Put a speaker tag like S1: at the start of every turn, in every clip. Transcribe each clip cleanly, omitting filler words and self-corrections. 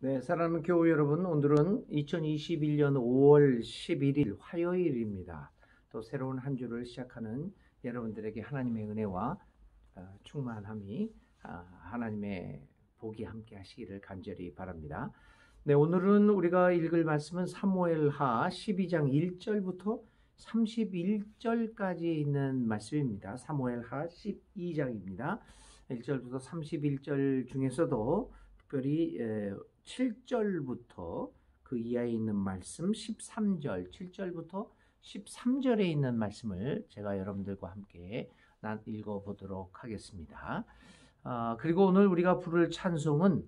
S1: 네, 사랑하는 교우 여러분, 오늘은 2021년 5월 11일 화요일입니다. 또 새로운 한 주를 시작하는 여러분들에게 하나님의 은혜와 충만함이 하나님의 복이 함께 하시기를 간절히 바랍니다. 네, 오늘은 우리가 읽을 말씀은 사무엘하 12장 1절부터 31절까지 있는 말씀입니다. 사무엘하 12장입니다. 1절부터 31절 중에서도 특별히 7절부터 그 이하에 있는 말씀 13절, 7절부터 13절에 있는 말씀을 제가 여러분들과 함께 읽어보도록 하겠습니다. 그리고 오늘 우리가 부를 찬송은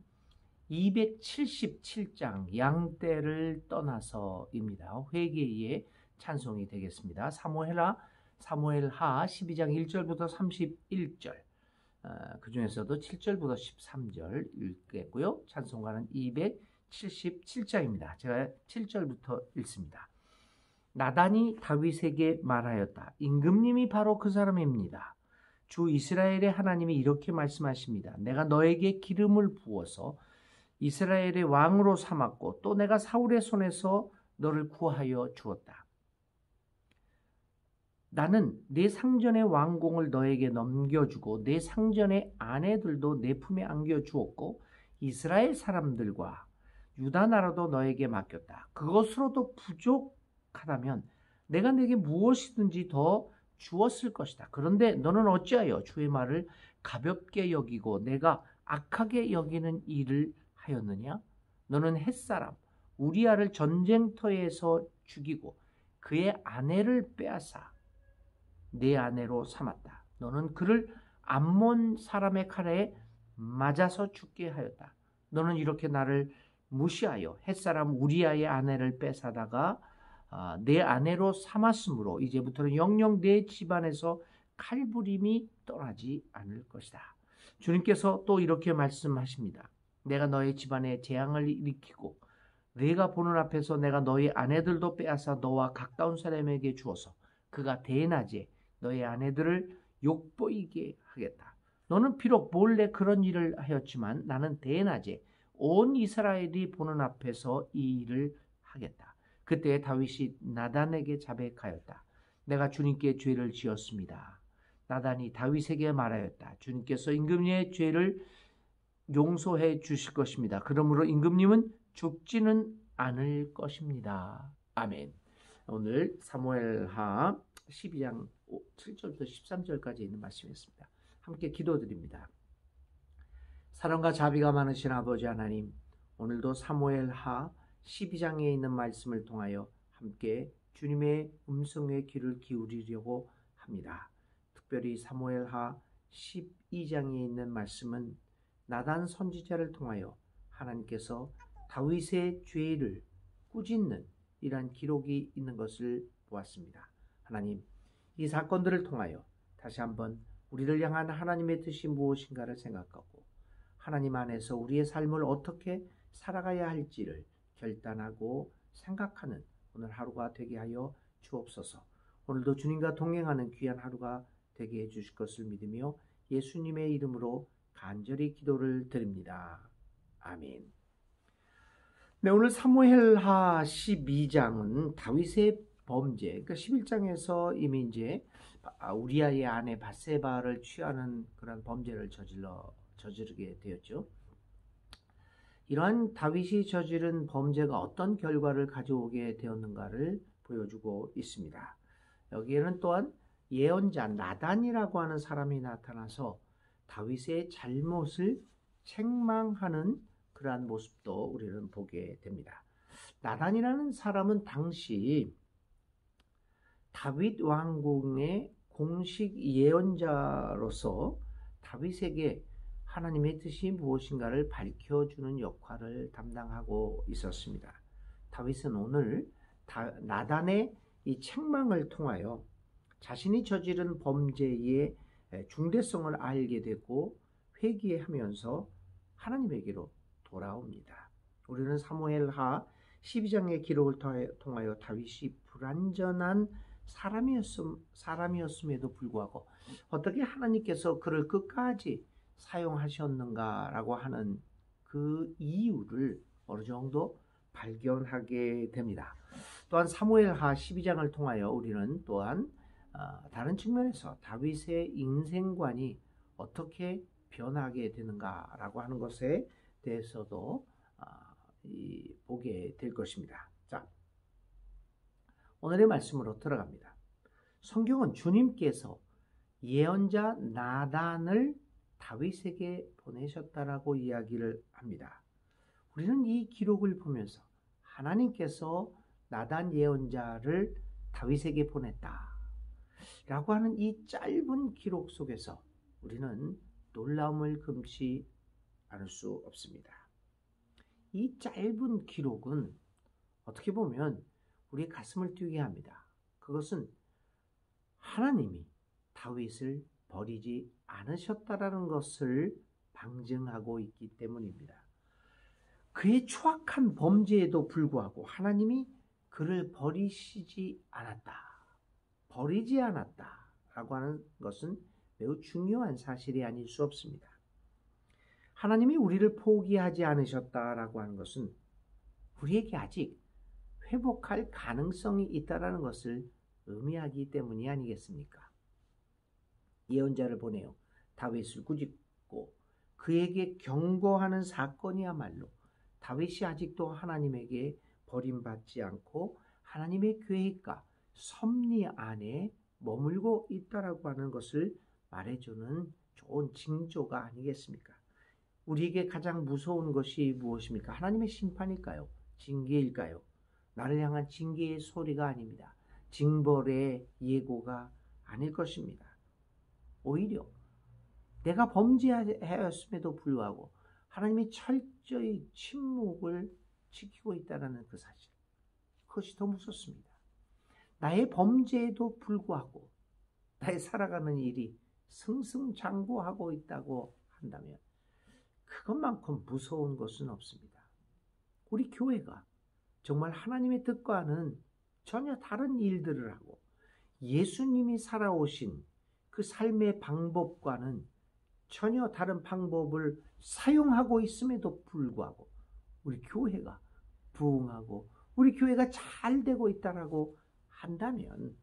S1: 277장 양떼를 떠나서입니다. 회개의 찬송이 되겠습니다. 사무엘하 12장 1절부터 31절, 그 중에서도 7절부터 13절 읽겠고요. 찬송가는 277장입니다. 제가 7절부터 읽습니다. 나단이 다윗에게 말하였다. 임금님이 바로 그 사람입니다. 주 이스라엘의 하나님이 이렇게 말씀하십니다. 내가 너에게 기름을 부어서 이스라엘의 왕으로 삼았고 또 내가 사울의 손에서 너를 구하여 주었다. 나는 내 상전의 왕궁을 너에게 넘겨주고 내 상전의 아내들도 내 품에 안겨주었고 이스라엘 사람들과 유다 나라도 너에게 맡겼다. 그것으로도 부족하다면 내가 내게 무엇이든지 더 주었을 것이다. 그런데 너는 어찌하여 주의 말을 가볍게 여기고 내가 악하게 여기는 일을 하였느냐? 너는 햇사람 우리아를 전쟁터에서 죽이고 그의 아내를 빼앗아 내 아내로 삼았다. 너는 그를 암몬 사람의 칼에 맞아서 죽게 하였다. 너는 이렇게 나를 무시하여 햇사람 우리아의 아내를 뺏어다가 내 아내로 삼았으므로 이제부터는 영영 내 집안에서 칼부림이 떠나지 않을 것이다. 주님께서 또 이렇게 말씀하십니다. 내가 너의 집안에 재앙을 일으키고 내가 보는 앞에서 내가 너의 아내들도 빼앗아 너와 가까운 사람에게 주어서 그가 대낮에 너의 아내들을 욕보이게 하겠다. 너는 비록 몰래 그런 일을 하였지만 나는 대낮에 온 이스라엘이 보는 앞에서 이 일을 하겠다. 그때 다윗이 나단에게 자백하였다. 내가 주님께 죄를 지었습니다. 나단이 다윗에게 말하였다. 주님께서 임금님의 죄를 용서해 주실 것입니다. 그러므로 임금님은 죽지는 않을 것입니다. 아멘. 오늘 사무엘하 12장 7절부터 13절까지 있는 말씀이었습니다. 함께 기도드립니다. 사랑과 자비가 많으신 아버지 하나님, 오늘도 사무엘하 12장에 있는 말씀을 통하여 함께 주님의 음성에 귀를 기울이려고 합니다. 특별히 사무엘하 12장에 있는 말씀은 나단 선지자를 통하여 하나님께서 다윗의 죄를 꾸짖는 이러한 기록이 있는 것을 보았습니다. 하나님, 이 사건들을 통하여 다시 한번 우리를 향한 하나님의 뜻이 무엇인가를 생각하고 하나님 안에서 우리의 삶을 어떻게 살아가야 할지를 결단하고 생각하는 오늘 하루가 되게 하여 주옵소서. 오늘도 주님과 동행하는 귀한 하루가 되게 해주실 것을 믿으며 예수님의 이름으로 간절히 기도를 드립니다. 아멘. 네, 오늘 사무엘하 12장은 다윗의 범죄, 그러니까 11장에서 이미 이제 우리아의 아내 밧세바를 취하는 그런 범죄를 저지르게 되었죠. 이러한 다윗이 저지른 범죄가 어떤 결과를 가져오게 되었는가를 보여주고 있습니다. 여기에는 또한 예언자 나단이라고 하는 사람이 나타나서 다윗의 잘못을 책망하는 그러한 모습도 우리는 보게 됩니다. 나단이라는 사람은 당시 다윗 왕궁의 공식 예언자로서 다윗에게 하나님의 뜻이 무엇인가를 밝혀주는 역할을 담당하고 있었습니다. 다윗은 오늘 나단의 이 책망을 통하여 자신이 저지른 범죄의 중대성을 알게 되고 회개하면서 하나님에게로 돌아옵니다. 우리는 사무엘하 12장의 기록을 통하여 다윗이 불완전한 사람이었음에도 불구하고 어떻게 하나님께서 그를 끝까지 사용하셨는가라고 하는 그 이유를 어느 정도 발견하게 됩니다. 또한 사무엘하 12장을 통하여 우리는 또한 다른 측면에서 다윗의 인생관이 어떻게 변하게 되는가라고 하는 것에 대해서도 보게 될 것입니다. 자, 오늘의 말씀으로 들어갑니다. 성경은 주님께서 예언자 나단을 다윗에게 보내셨다라고 이야기를 합니다. 우리는 이 기록을 보면서 하나님께서 나단 예언자를 다윗에게 보냈다라고 하는 이 짧은 기록 속에서 우리는 놀라움을 금치 않을 수 없습니다. 이 짧은 기록은 어떻게 보면 우리의 가슴을 뛰게 합니다. 그것은 하나님이 다윗을 버리지 않으셨다라는 것을 방증하고 있기 때문입니다. 그의 추악한 범죄에도 불구하고 하나님이 그를 버리지 않았다라고 하는 것은 매우 중요한 사실이 아닐 수 없습니다. 하나님이 우리를 포기하지 않으셨다라고 하는 것은 우리에게 아직 회복할 가능성이 있다라는 것을 의미하기 때문이 아니겠습니까? 예언자를 보내어 다윗을 꾸짖고 그에게 경고하는 사건이야말로 다윗이 아직도 하나님에게 버림받지 않고 하나님의 계획과 섭리 안에 머물고 있다라고 하는 것을 말해주는 좋은 징조가 아니겠습니까? 우리에게 가장 무서운 것이 무엇입니까? 하나님의 심판일까요? 징계일까요? 나를 향한 징계의 소리가 아닙니다. 징벌의 예고가 아닐 것입니다. 오히려 내가 범죄하였음에도 불구하고 하나님이 철저히 침묵을 지키고 있다는 그 사실, 그것이 더 무섭습니다. 나의 범죄에도 불구하고 나의 살아가는 일이 승승장구하고 있다고 한다면 그것만큼 무서운 것은 없습니다. 우리 교회가 정말 하나님의 뜻과는 전혀 다른 일들을 하고 예수님이 살아오신 그 삶의 방법과는 전혀 다른 방법을 사용하고 있음에도 불구하고 우리 교회가 부흥하고 우리 교회가 잘 되고 있다라고 한다면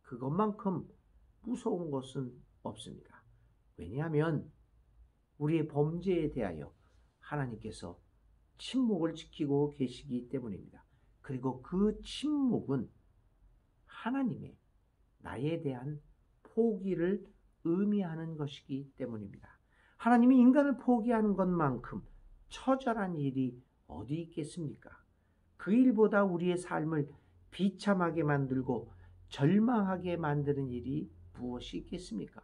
S1: 그것만큼 무서운 것은 없습니다. 왜냐하면 우리의 범죄에 대하여 하나님께서 침묵을 지키고 계시기 때문입니다. 그리고 그 침묵은 하나님의 나에 대한 포기를 의미하는 것이기 때문입니다. 하나님이 인간을 포기하는 것만큼 처절한 일이 어디 있겠습니까? 그 일보다 우리의 삶을 비참하게 만들고 절망하게 만드는 일이 무엇이 있겠습니까?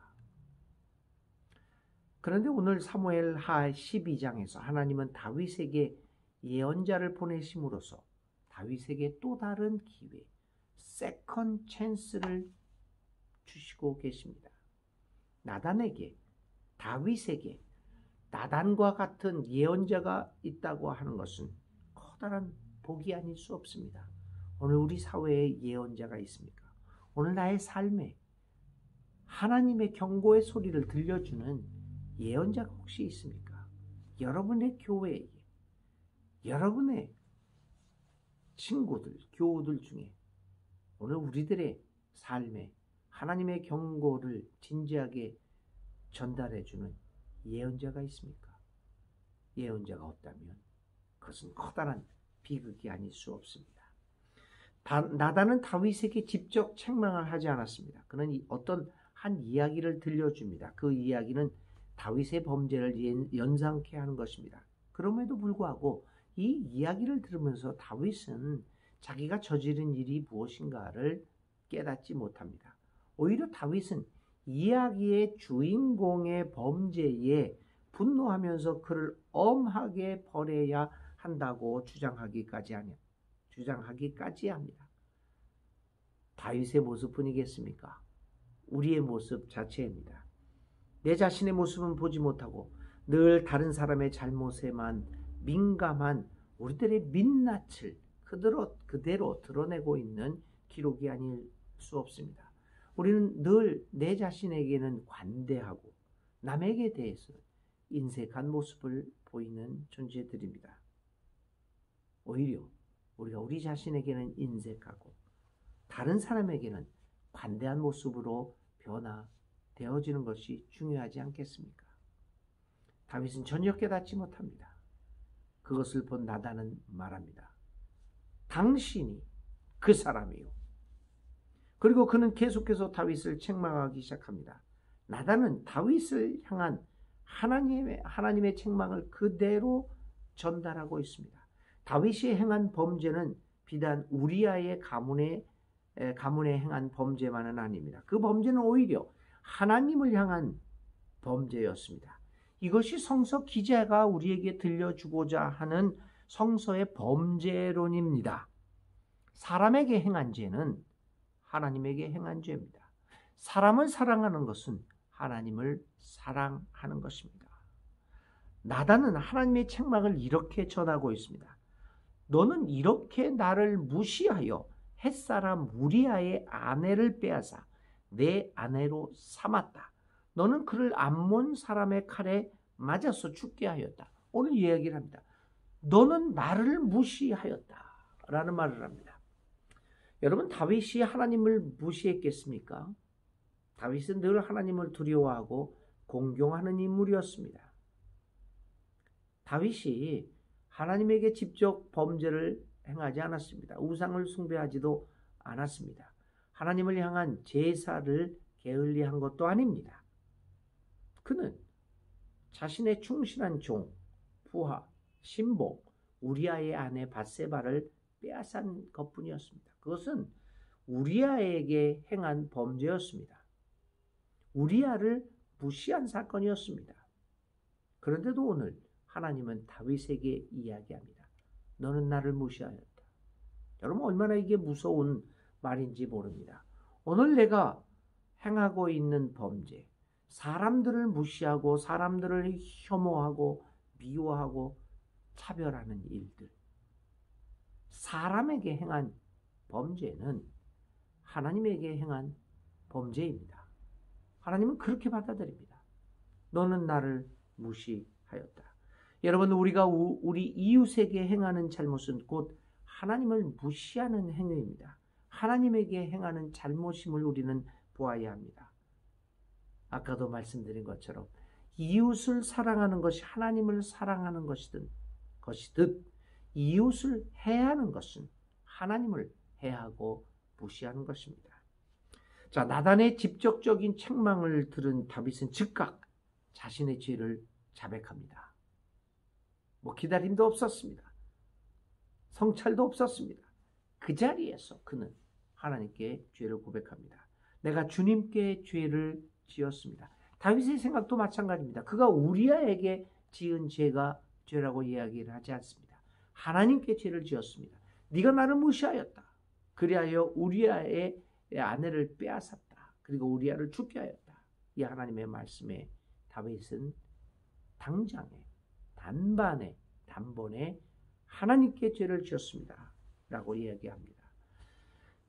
S1: 그런데 오늘 사무엘하 12장에서 하나님은 다윗에게 예언자를 보내심으로써 다윗에게 또 다른 기회, 세컨 찬스를 주시고 계십니다. 나단에게, 다윗에게 나단과 같은 예언자가 있다고 하는 것은 커다란 복이 아닐 수 없습니다. 오늘 우리 사회에 예언자가 있습니까? 오늘 나의 삶에 하나님의 경고의 소리를 들려주는 예언자가 혹시 있습니까? 여러분의 교회에, 여러분의 친구들, 교우들 중에 오늘 우리들의 삶에 하나님의 경고를 진지하게 전달해주는 예언자가 있습니까? 예언자가 없다면 그것은 커다란 비극이 아닐 수 없습니다. 나단은 다윗에게 직접 책망을 하지 않았습니다. 그는 어떤 한 이야기를 들려줍니다. 그 이야기는 다윗의 범죄를 연상케 하는 것입니다. 그럼에도 불구하고 이 이야기를 들으면서 다윗은 자기가 저지른 일이 무엇인가를 깨닫지 못합니다. 오히려 다윗은 이야기의 주인공의 범죄에 분노하면서 그를 엄하게 벌해야 한다고 주장하기까지 합니다. 다윗의 모습뿐이겠습니까? 우리의 모습 자체입니다. 내 자신의 모습은 보지 못하고 늘 다른 사람의 잘못에만 민감한 우리들의 민낯을 그대로 드러내고 있는 기록이 아닐 수 없습니다. 우리는 늘 내 자신에게는 관대하고 남에게 대해서 인색한 모습을 보이는 존재들입니다. 오히려 우리가 우리 자신에게는 인색하고 다른 사람에게는 관대한 모습으로 변화되어지는 것이 중요하지 않겠습니까? 다윗은 전혀 깨닫지 못합니다. 그것을 본 나단은 말합니다. 당신이 그 사람이요. 그리고 그는 계속해서 다윗을 책망하기 시작합니다. 나단은 다윗을 향한 하나님의 책망을 그대로 전달하고 있습니다. 다윗이 행한 범죄는 비단 우리아의 가문에 행한 범죄만은 아닙니다. 그 범죄는 오히려 하나님을 향한 범죄였습니다. 이것이 성서 기자가 우리에게 들려주고자 하는 성서의 범죄론입니다. 사람에게 행한 죄는 하나님에게 행한 죄입니다. 사람을 사랑하는 것은 하나님을 사랑하는 것입니다. 나단은 하나님의 책망을 이렇게 전하고 있습니다. 너는 이렇게 나를 무시하여 햇사람 우리아의 아내를 빼앗아 내 아내로 삼았다. 너는 그를 암몬 사람의 칼에 맞아서 죽게 하였다. 오늘 이야기를 합니다. 너는 나를 무시하였다 라는 말을 합니다. 여러분, 다윗이 하나님을 무시했겠습니까? 다윗은 늘 하나님을 두려워하고 공경하는 인물이었습니다. 다윗이 하나님에게 직접 범죄를 행하지 않았습니다. 우상을 숭배하지도 않았습니다. 하나님을 향한 제사를 게을리한 것도 아닙니다. 그는 자신의 충실한 종, 부하, 신복, 우리아의 아내 밧세바를 빼앗은 것뿐이었습니다. 그것은 우리아에게 행한 범죄였습니다. 우리아를 무시한 사건이었습니다. 그런데도 오늘 하나님은 다윗에게 이야기합니다. 너는 나를 무시하였다. 여러분, 얼마나 이게 무서운 말인지 모릅니다. 오늘 내가 행하고 있는 범죄, 사람들을 무시하고 사람들을 혐오하고 미워하고 차별하는 일들, 사람에게 행한 범죄는 하나님에게 행한 범죄입니다. 하나님은 그렇게 받아들입니다. 너는 나를 무시하였다. 여러분, 우리가 우리 이웃에게 행하는 잘못은 곧 하나님을 무시하는 행위입니다. 하나님에게 행하는 잘못임을 우리는 보아야 합니다. 아까도 말씀드린 것처럼 이웃을 사랑하는 것이 하나님을 사랑하는 것이듯 이웃을 해하는 것은 하나님을 해하고 무시하는 것입니다. 자, 나단의 직접적인 책망을 들은 다윗은 즉각 자신의 죄를 자백합니다. 기다림도 없었습니다. 성찰도 없었습니다. 그 자리에서 그는 하나님께 죄를 고백합니다. 내가 주님께 죄를 지었습니다. 다윗의 생각도 마찬가지입니다. 그가 우리아에게 지은 죄라고 이야기를 하지 않습니다. 하나님께 죄를 지었습니다. 네가 나를 무시하였다. 그리하여 우리아의 아내를 빼앗았다. 그리고 우리아를 죽게 하였다. 이 하나님의 말씀에 다윗은 당장에 단번에 하나님께 죄를 지었습니다. 라고 이야기합니다.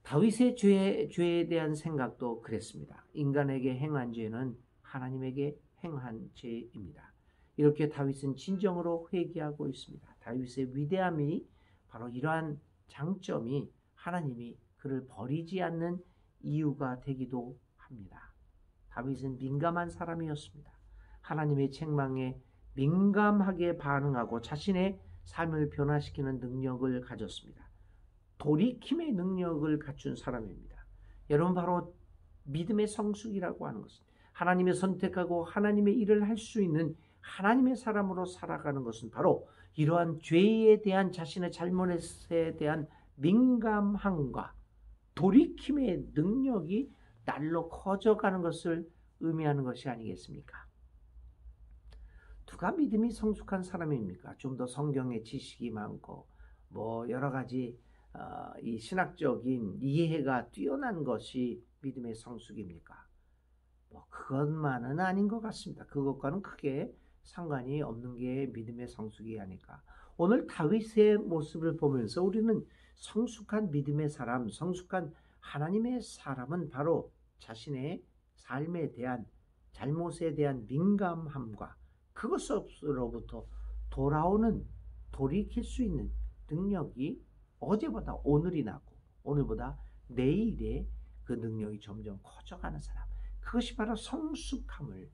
S1: 다윗의 죄에 대한 생각도 그랬습니다. 인간에게 행한 죄는 하나님에게 행한 죄입니다. 이렇게 다윗은 진정으로 회개하고 있습니다. 다윗의 위대함이 바로 이러한 장점이 하나님이 그를 버리지 않는 이유가 되기도 합니다. 다윗은 민감한 사람이었습니다. 하나님의 책망에 민감하게 반응하고 자신의 삶을 변화시키는 능력을 가졌습니다. 돌이킴의 능력을 갖춘 사람입니다. 여러분, 바로 믿음의 성숙이라고 하는 것은 하나님의 선택하고 하나님의 일을 할 수 있는 하나님의 사람으로 살아가는 것은 바로 이러한 죄에 대한 자신의 잘못에 대한 민감함과 돌이킴의 능력이 날로 커져가는 것을 의미하는 것이 아니겠습니까? 누가 믿음이 성숙한 사람입니까? 좀 더 성경의 지식이 많고 여러 가지 이 신학적인 이해가 뛰어난 것이 믿음의 성숙입니까? 그것만은 아닌 것 같습니다. 그것과는 크게 상관이 없는 게 믿음의 성숙이 아닐까. 오늘 다윗의 모습을 보면서 우리는 성숙한 믿음의 사람, 성숙한 하나님의 사람은 바로 자신의 삶에 대한 잘못에 대한 민감함과 그것으로부터 돌이킬 수 있는 능력이 어제보다 오늘이 나고 오늘보다 내일의 그 능력이 점점 커져가는 사람, 그것이 바로 성숙함을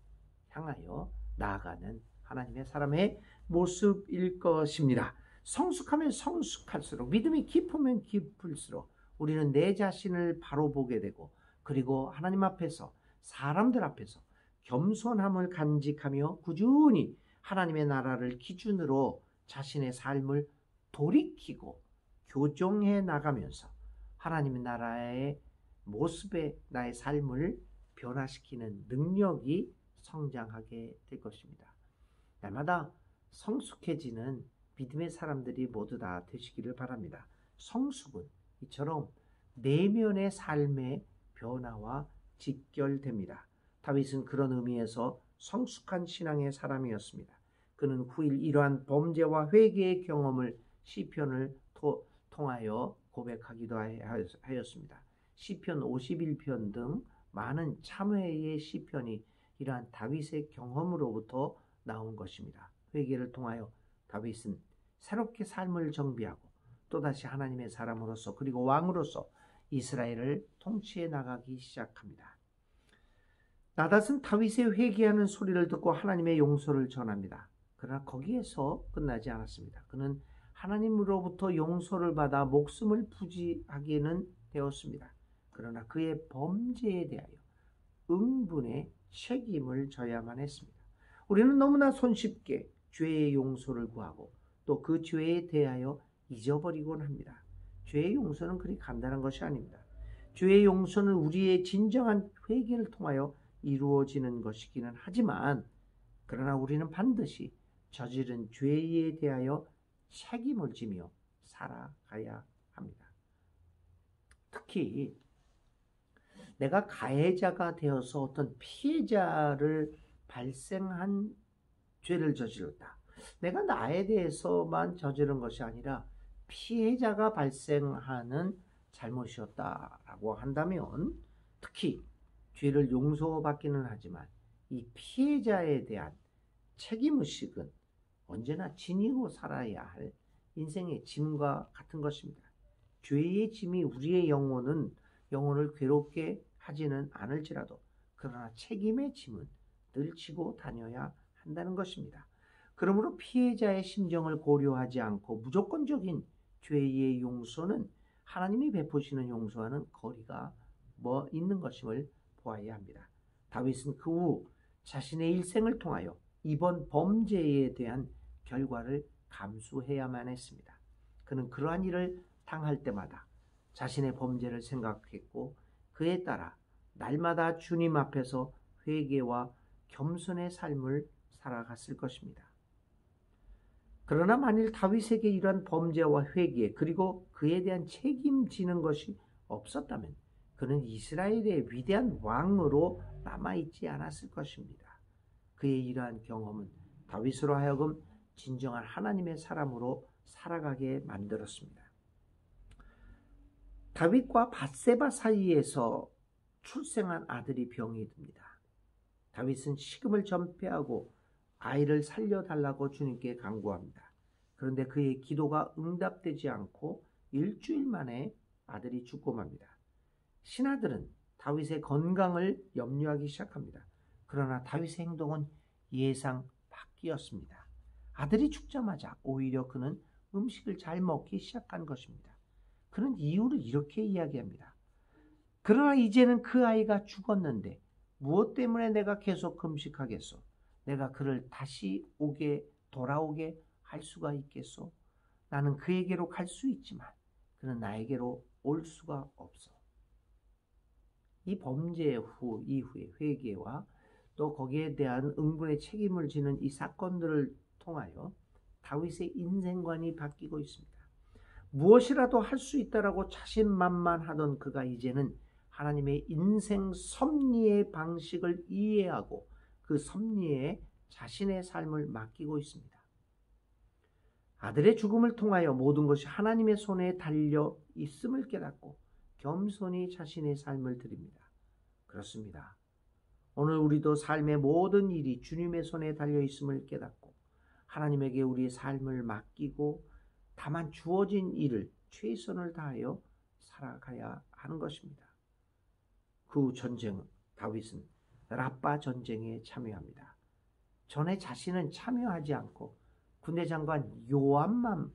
S1: 향하여 나아가는 하나님의 사람의 모습일 것입니다. 성숙하면 성숙할수록, 믿음이 깊으면 깊을수록 우리는 내 자신을 바로 보게 되고, 그리고 하나님 앞에서, 사람들 앞에서 겸손함을 간직하며 꾸준히 하나님의 나라를 기준으로 자신의 삶을 돌이키고 교정해 나가면서 하나님의 나라의 모습에 나의 삶을 변화시키는 능력이 성장하게 될 것입니다. 날마다 성숙해지는 믿음의 사람들이 모두 다 되시기를 바랍니다. 성숙은 이처럼 내면의 삶의 변화와 직결됩니다. 다윗은 그런 의미에서 성숙한 신앙의 사람이었습니다. 그는 후일 이러한 범죄와 회개의 경험을 시편을 통하여 고백하기도 하였습니다. 시편 51편 등 많은 참회의 시편이 이러한 다윗의 경험으로부터 나온 것입니다. 회개를 통하여 다윗은 새롭게 삶을 정비하고 또다시 하나님의 사람으로서, 그리고 왕으로서 이스라엘을 통치해 나가기 시작합니다. 나닷은 다윗의 회개하는 소리를 듣고 하나님의 용서를 전합니다. 그러나 거기에서 끝나지 않았습니다. 그는 하나님으로부터 용서를 받아 목숨을 부지하게는 되었습니다. 그러나 그의 범죄에 대하여 응분의 책임을 져야만 했습니다. 우리는 너무나 손쉽게 죄의 용서를 구하고 또 그 죄에 대하여 잊어버리곤 합니다. 죄의 용서는 그리 간단한 것이 아닙니다. 죄의 용서는 우리의 진정한 회개를 통하여 이루어지는 것이기는 하지만, 그러나 우리는 반드시 저지른 죄에 대하여 책임을 지며 살아가야 합니다. 특히 내가 가해자가 되어서 어떤 피해자를 발생한 죄를 저질렀다. 내가 나에 대해서만 저지른 것이 아니라 피해자가 발생하는 잘못이었다라고 한다면, 특히 죄를 용서받기는 하지만 이 피해자에 대한 책임의식은 언제나 지니고 살아야 할 인생의 짐과 같은 것입니다. 죄의 짐이 우리의 영혼을 괴롭게 하지는 않을지라도, 그러나 책임의 짐은 늘 지고 다녀야 한다는 것입니다. 그러므로 피해자의 심정을 고려하지 않고 무조건적인 죄의 용서는 하나님이 베푸시는 용서와는 거리가 있는 것임을 보아야 합니다. 다윗은 그 후 자신의 일생을 통하여 이번 범죄에 대한 결과를 감수해야만 했습니다. 그는 그러한 일을 당할 때마다 자신의 범죄를 생각했고 그에 따라 날마다 주님 앞에서 회개와 겸손의 삶을 살아갔을 것입니다. 그러나 만일 다윗에게 이러한 범죄와 회개, 그리고 그에 대한 책임지는 것이 없었다면 그는 이스라엘의 위대한 왕으로 남아있지 않았을 것입니다. 그의 이러한 경험은 다윗으로 하여금 진정한 하나님의 사람으로 살아가게 만들었습니다. 다윗과 밧세바 사이에서 출생한 아들이 병이 듭니다. 다윗은 식음을 전폐하고 아이를 살려달라고 주님께 간구합니다. 그런데 그의 기도가 응답되지 않고 일주일 만에 아들이 죽고 맙니다. 신하들은 다윗의 건강을 염려하기 시작합니다. 그러나 다윗의 행동은 예상 밖이었습니다. 아들이 죽자마자 오히려 그는 음식을 잘 먹기 시작한 것입니다. 그는 이유를 이렇게 이야기합니다. 그러나 이제는 그 아이가 죽었는데 무엇 때문에 내가 계속 금식하겠소? 내가 그를 다시 돌아오게 할 수가 있겠소? 나는 그에게로 갈 수 있지만 그는 나에게로 올 수가 없어. 이 범죄 이후의 회개와 또 거기에 대한 응분의 책임을 지는 이 사건들을 통하여 다윗의 인생관이 바뀌고 있습니다. 무엇이라도 할 수 있다라고 자신만만하던 그가 이제는 하나님의 인생 섭리의 방식을 이해하고 그 섭리에 자신의 삶을 맡기고 있습니다. 아들의 죽음을 통하여 모든 것이 하나님의 손에 달려 있음을 깨닫고 겸손히 자신의 삶을 드립니다. 그렇습니다. 오늘 우리도 삶의 모든 일이 주님의 손에 달려 있음을 깨닫고 하나님에게 우리의 삶을 맡기고 다만 주어진 일을 최선을 다하여 살아가야 하는 것입니다. 그 전쟁, 다윗은 라빠 전쟁에 참여합니다. 전에 자신은 참여하지 않고 군대 장관 요압만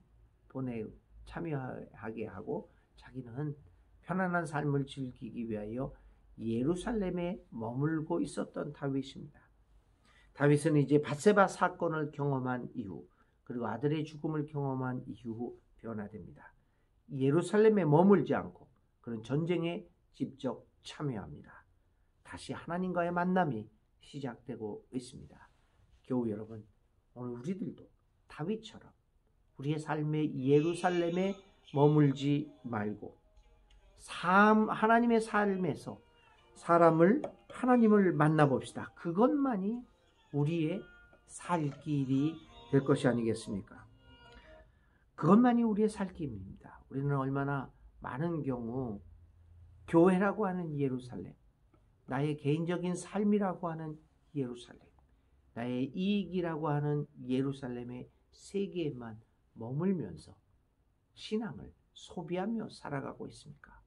S1: 참여하게 하고 자기는 편안한 삶을 즐기기 위하여 예루살렘에 머물고 있었던 다윗입니다. 다윗은 이제 밧세바 사건을 경험한 이후, 그리고 아들의 죽음을 경험한 이후 변화됩니다. 예루살렘에 머물지 않고 그런 전쟁에 직접 참여합니다. 다시 하나님과의 만남이 시작되고 있습니다. 교우 여러분, 오늘 우리들도 다윗처럼 우리의 삶의 예루살렘에 머물지 말고 하나님의 삶에서 하나님을 만나봅시다. 그것만이 우리의 살 길이 될 것이 아니겠습니까? 그것만이 우리의 살 길입니다. 우리는 얼마나 많은 경우 교회라고 하는 예루살렘, 나의 개인적인 삶이라고 하는 예루살렘, 나의 이익이라고 하는 예루살렘의 세계에만 머물면서 신앙을 소비하며 살아가고 있습니까?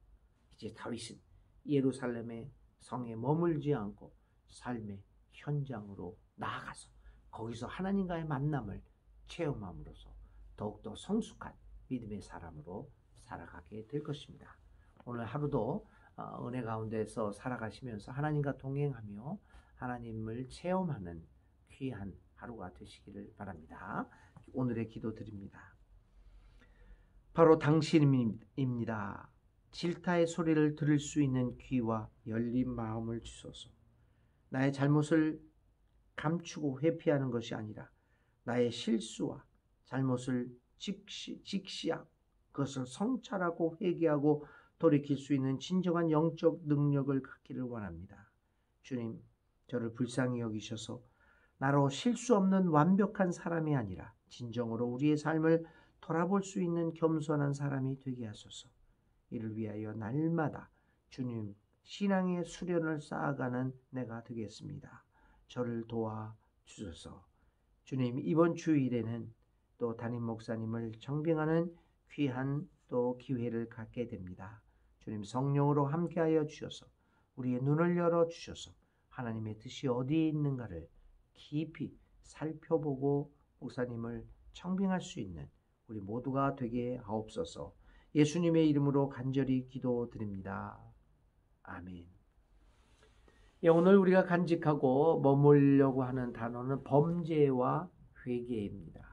S1: 이제 다윗은 예루살렘의 성에 머물지 않고 삶의 현장으로 나아가서 거기서 하나님과의 만남을 체험함으로써 더욱더 성숙한 믿음의 사람으로 살아가게 될 것입니다. 오늘 하루도 은혜 가운데서 살아가시면서 하나님과 동행하며 하나님을 체험하는 귀한 하루가 되시기를 바랍니다. 오늘의 기도 드립니다. 바로 당신입니다. 질타의 소리를 들을 수 있는 귀와 열린 마음을 주소서. 나의 잘못을 감추고 회피하는 것이 아니라 나의 실수와 잘못을 직시하고 그것을 성찰하고 회개하고 돌이킬 수 있는 진정한 영적 능력을 갖기를 원합니다. 주님, 저를 불쌍히 여기셔서 나로 실수 없는 완벽한 사람이 아니라 진정으로 우리의 삶을 돌아볼 수 있는 겸손한 사람이 되게 하소서. 이를 위하여 날마다 주님 신앙의 수련을 쌓아가는 내가 되겠습니다. 저를 도와 주소서. 주님, 이번 주일에는 또 담임 목사님을 청빙하는 귀한 또 기회를 갖게 됩니다. 주님, 성령으로 함께하여 주셔서 우리의 눈을 열어 주셔서 하나님의 뜻이 어디에 있는가를 깊이 살펴보고 목사님을 청빙할 수 있는 우리 모두가 되게 하옵소서. 예수님의 이름으로 간절히 기도드립니다. 아멘. 오늘 우리가 간직하고 머물려고 하는 단어는 범죄와 회개입니다.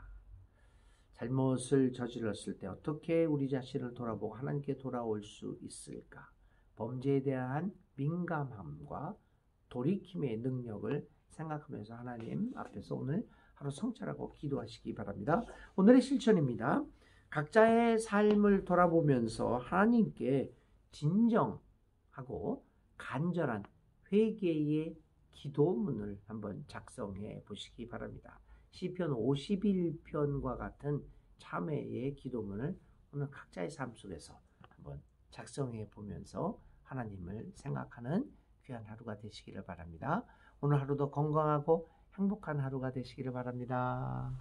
S1: 잘못을 저질렀을 때 어떻게 우리 자신을 돌아보고 하나님께 돌아올 수 있을까? 범죄에 대한 민감함과 돌이킴의 능력을 생각하면서 하나님 앞에서 오늘 하루 성찰하고 기도하시기 바랍니다. 오늘의 실천입니다. 각자의 삶을 돌아보면서 하나님께 진정하고 간절한 회개의 기도문을 한번 작성해 보시기 바랍니다. 시편 51편과 같은 참회의 기도문을 오늘 각자의 삶 속에서 한번 작성해 보면서 하나님을 생각하는 귀한 하루가 되시기를 바랍니다. 오늘 하루도 건강하고 행복한 하루가 되시기를 바랍니다.